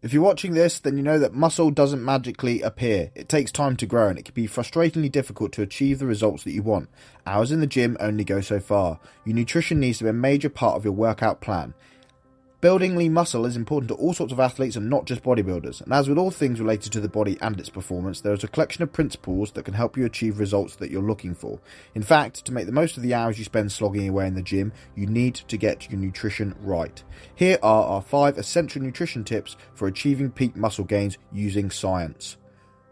If you're watching this, then you know that muscle doesn't magically appear. It takes time to grow, and it can be frustratingly difficult to achieve the results that you want. Hours in the gym only go so far. Your nutrition needs to be a major part of your workout plan. Building lean muscle is important to all sorts of athletes and not just bodybuilders. And as with all things related to the body and its performance, there is a collection of principles that can help you achieve results that you're looking for. In fact, to make the most of the hours you spend slogging away in the gym, you need to get your nutrition right. Here are our 5 essential nutrition tips for achieving peak muscle gains using science.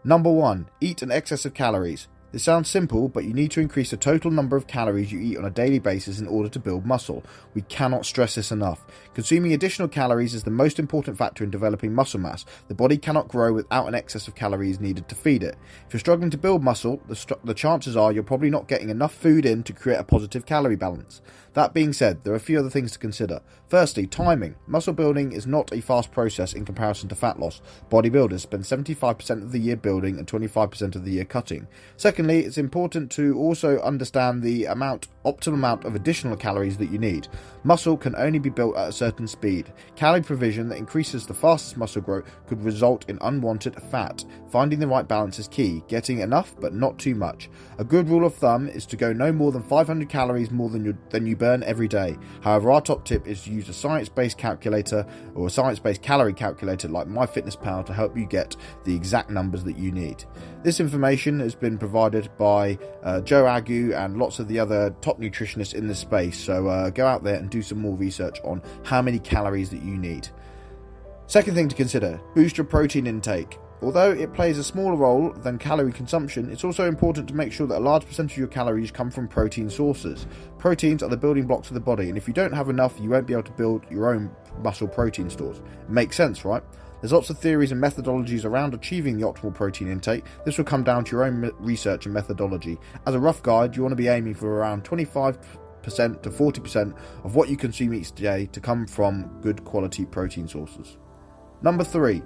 Number 1. Eat an excess of calories. This sounds simple, but you need to increase the total number of calories you eat on a daily basis in order to build muscle. We cannot stress this enough. Consuming additional calories is the most important factor in developing muscle mass. The body cannot grow without an excess of calories needed to feed it. If you're struggling to build muscle, the chances are you're probably not getting enough food in to create a positive calorie balance. That being said, there are a few other things to consider. Firstly, timing. Muscle building is not a fast process in comparison to fat loss. Bodybuilders spend 75% of the year building and 25% of the year cutting. Secondly, it's important to also understand the optimal amount of additional calories that you need. Muscle can only be built at a certain speed. Calorie provision that increases the fastest muscle growth could result in unwanted fat. Finding the right balance is key, getting enough but not too much. A good rule of thumb is to go no more than 500 calories more than you burn every day. However, our top tip is to use a science-based calculator or a science-based calorie calculator like MyFitnessPal to help you get the exact numbers that you need. This information has been provided by Joe Agu and lots of the other top nutritionists in this space, so go out there and do some more research on how many calories that you need. Second thing to consider, boost your protein intake. Although it plays a smaller role than calorie consumption, it's also important to make sure that a large percentage of your calories come from protein sources. Proteins are the building blocks of the body, and if you don't have enough, you won't be able to build your own muscle protein stores. Makes sense, right? There's lots of theories and methodologies around achieving the optimal protein intake. This will come down to your own research and methodology. As a rough guide, you want to be aiming for around 25% to 40% of what you consume each day to come from good quality protein sources. Number 3.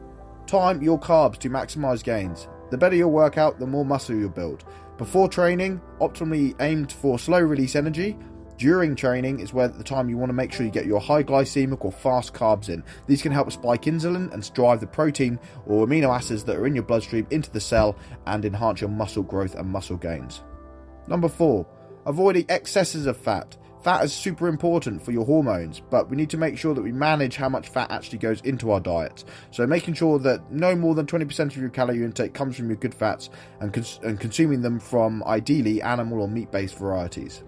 Time your carbs to maximize gains. The better your workout, the more muscle you'll build. Before training, optimally aimed for slow release energy. During training is where the time you want to make sure you get your high glycemic or fast carbs in. These can help spike insulin and drive the protein or amino acids that are in your bloodstream into the cell and enhance your muscle growth and muscle gains. Number 4. Avoiding excesses of fat. Fat is super important for your hormones, but we need to make sure that we manage how much fat actually goes into our diets. So making sure that no more than 20% of your calorie intake comes from your good fats and consuming them from ideally animal or meat-based varieties.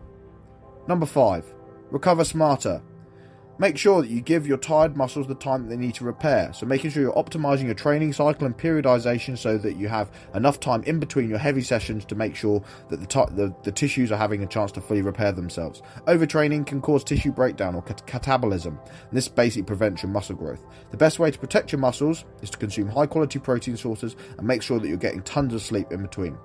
Number 5. Recover smarter. Make sure that you give your tired muscles the time that they need to repair. So making sure you're optimizing your training cycle and periodization so that you have enough time in between your heavy sessions to make sure that the tissues are having a chance to fully repair themselves. Overtraining can cause tissue breakdown or catabolism, and this basically prevents your muscle growth. The best way to protect your muscles is to consume high quality protein sources and make sure that you're getting tons of sleep in between.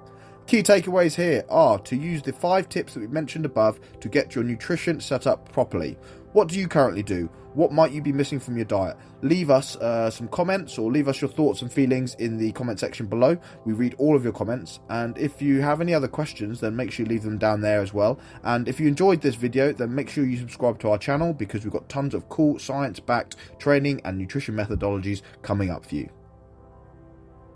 Key takeaways here are to use the 5 tips that we mentioned above to get your nutrition set up properly. What do you currently do? What might you be missing from your diet? Leave us some comments or leave us your thoughts and feelings in the comment section below. We read all of your comments, and if you have any other questions, then make sure you leave them down there as well. And if you enjoyed this video, then make sure you subscribe to our channel because we've got tons of cool science-backed training and nutrition methodologies coming up for you.